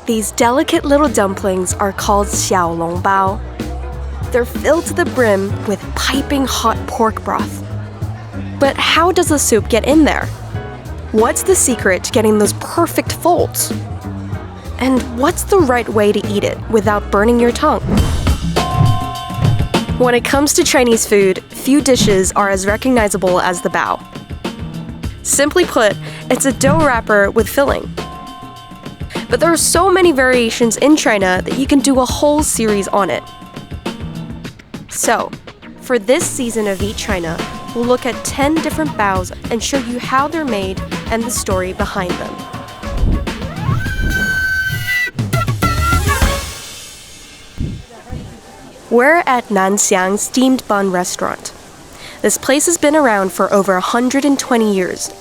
These delicate little dumplings are called xiaolongbao. They're filled to the brim with piping hot pork broth. But how does the soup get in there? What's the secret to getting those perfect folds? And what's the right way to eat it without burning your tongue? When it comes to Chinese food, few dishes are as recognizable as the bao. Simply put, it's a dough wrapper with filling. But there are so many variations in China that you can do a whole series on it. So, for this season of Eat China, we'll look at 10 different baos and show you how they're made and the story behind them. We're at Nanxiang Steamed Bun Restaurant. This place has been around for over 120 years,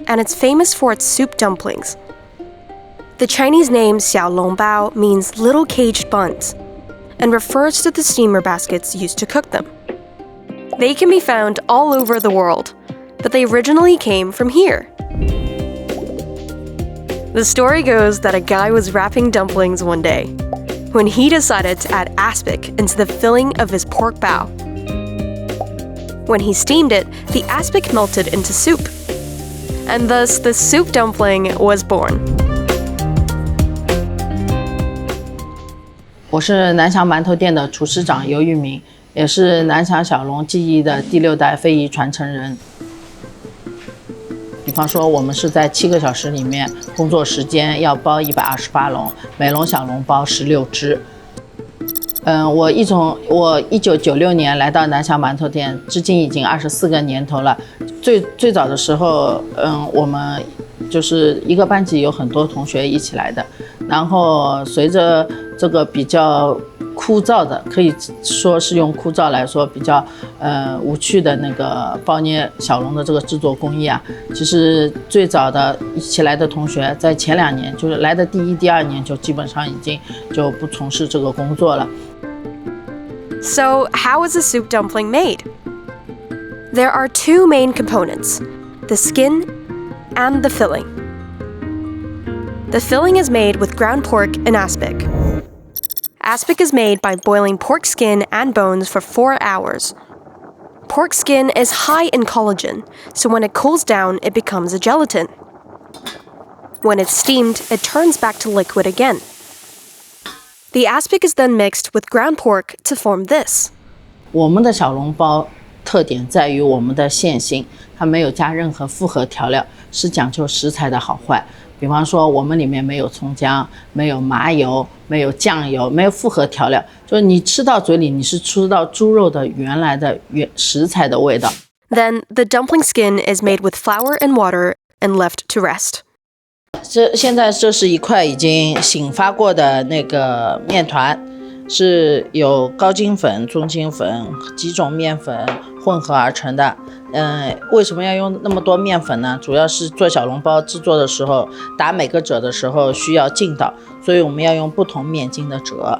and it's famous for its soup dumplings. The Chinese name xiaolongbao means little caged buns, and refers to the steamer baskets used to cook them. They can be found all over the world, but they originally came from here. The story goes that a guy was wrapping dumplings one day, when he decided to add aspic into the filling of his pork bao. When he steamed it, the aspic melted into soup, and thus the soup dumpling was born. 我是南翔馒头店的厨师长尤玉明，也是南翔小笼技艺的第6代非遗传承人。比方说，我们是在7个小时里面，工作时间要包128笼，每笼小笼包16只。我1996年来到南翔馒头店，至今已经24个年头了。最早的时候，我们就是一个班级有很多同学一起来的，然后随着这个比较枯燥的，可以说是用枯燥来说比较无趣的那个包捏小笼的这个制作工艺啊，其实最早的一起来的同学在前2年，就是来的第1、第2年就基本上已经就不从事这个工作了。So, how is a soup dumpling made? There are 2 main components, the skin and the filling. The filling is made with ground pork and aspic. Aspic is made by boiling pork skin and bones for 4 hours. Pork skin is high in collagen, so when it cools down, it becomes a gelatin. When it's steamed, it turns back to liquid again. The aspic is then mixed with ground pork to form this. 我们的小笼包特点在于我们的线性，它没有加任何复合调料，是讲究食材的好坏。比方说，我们里面没有葱姜，没有麻油，没有酱油，没有复合调料，就是你吃到嘴里，你是吃到猪肉的原来的食材的味道。Then the dumpling skin is made with flour and water and left to rest. 现在这是一块已经醒发过的那个面团，是有高筋粉、中筋粉几种面粉混合而成的。为什么要用那么多面粉呢？主要是做小笼包制作的时候，打每个褶的时候需要劲道，所以我们要用不同面筋的褶。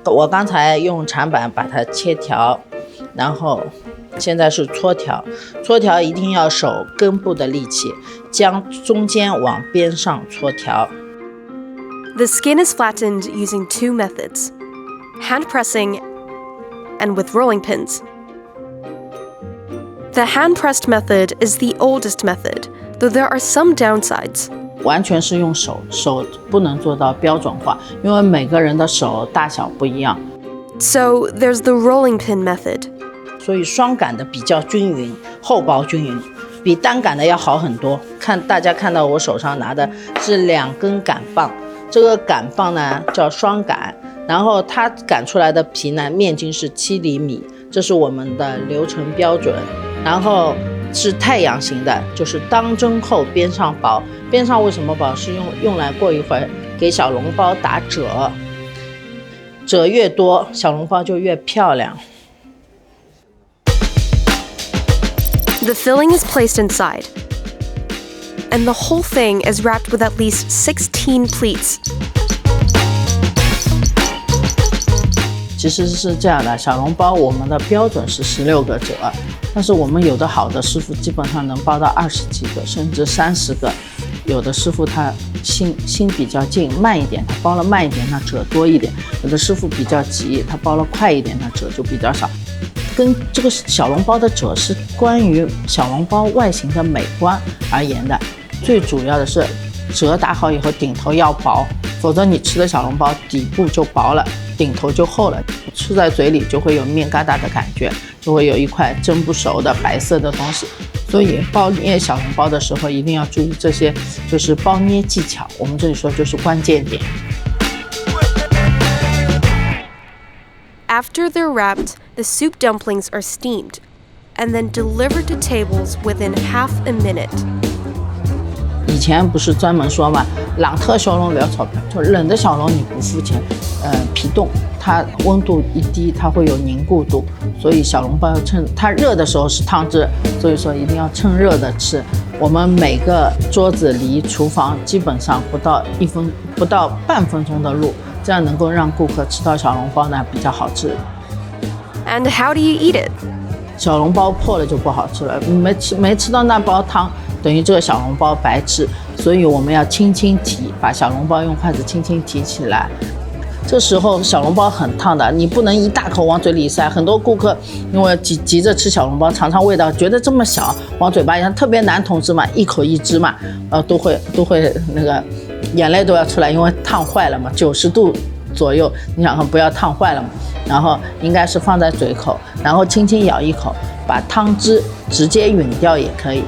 我刚才用铲板把它切条，然后现在是搓条。搓条一定要手根部的力气，将中间往边上搓条。The skin is flattened using 2 methods, hand pressing and with rolling pins. The hand-pressed method is the oldest method, though there are some downsides. 完全是用手不能做到标准化，因为每个人的手大小不一样。So there's the rolling pin method. 所以双擀的比较均匀，厚薄均匀，比单擀的要好很多。大家看到我手上拿的是2根擀棒，这个擀棒呢叫双擀，然后它擀出来的皮呢面筋是7厘米，这是我们的流程标准。然后是太阳形的，就是当真厚，边上薄。边上为什么薄？是用来过一会儿给小笼包打褶，褶越多，小笼包就越漂亮。The filling is placed inside, and the whole thing is wrapped with at least 16 pleats. 其实是这样的，小笼包我们的标准是16个褶，但是我们有的好的师傅基本上能包到20几个，甚至30个。有的师傅他心比较静，慢一点，他包了慢一点，那褶多一点；有的师傅比较急，他包了快一点，那褶就比较少。跟这个小笼包的褶是关于小笼包外形的美观而言的，最主要的是褶打好以后顶头要薄，否则你吃的小笼包底部就薄了，顶头就厚了，吃在嘴里就会有面疙瘩的感觉，就会有一块蒸不熟的白色的东西。所以包捏小笼包的时候一定要注意这些，就是包捏技巧，我们这里说就是关键点。After they're wrapped, the soup dumplings are steamed and then delivered to tables within half a minute. 以前不是专门说嘛，冷特小笼不要钞票，就冷的小笼你不付钱，皮冻它温度一低，它会有凝固度，所以小笼包要趁它热的时候是汤汁，所以说一定要趁热的吃。我们每个桌子离厨房基本上不到半分钟的路，这样能够让顾客吃到小笼包呢比较好吃。And how do you eat it? 小笼包破了就不好吃了，没吃到那包汤，等于这个小笼包白吃。所以我们要轻轻提，把小笼包用筷子轻轻提起来。这时候小笼包很烫的，你不能一大口往嘴里塞。很多顾客因为急着吃小笼包，尝尝味道，觉得这么小往嘴巴里，特别男同志嘛，一口一只嘛，都会那个眼泪都要出来，因为烫坏了嘛，90度左右，你想看不要烫坏了嘛。然后应该是放在嘴口，然后轻轻咬一口，把汤汁直接吮掉也可以，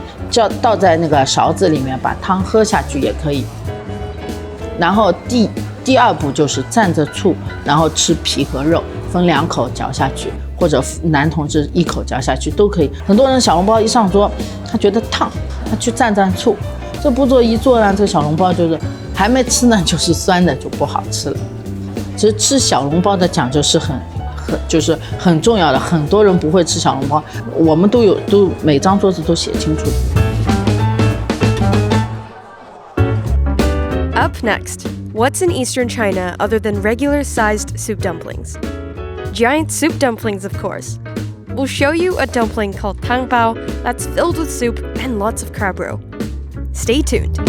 倒在那个勺子里面把汤喝下去也可以。然后第二步就是蘸着醋，然后吃皮和肉，分2口嚼下去，或者男同志1口嚼下去都可以。很多人小笼包一上桌，他觉得烫，他去蘸醋，这步骤一做呢，这小笼包就是还没吃呢，就是酸的，就不好吃了。其实吃小笼包的讲究是就是很重要的，很多人不会吃小笼包，我们都每张桌子都写清楚。Up next, what's in Eastern China other than regular-sized soup dumplings? Giant soup dumplings, of course. We'll show you a dumpling called tangbao that's filled with soup and lots of crab roe. Stay tuned.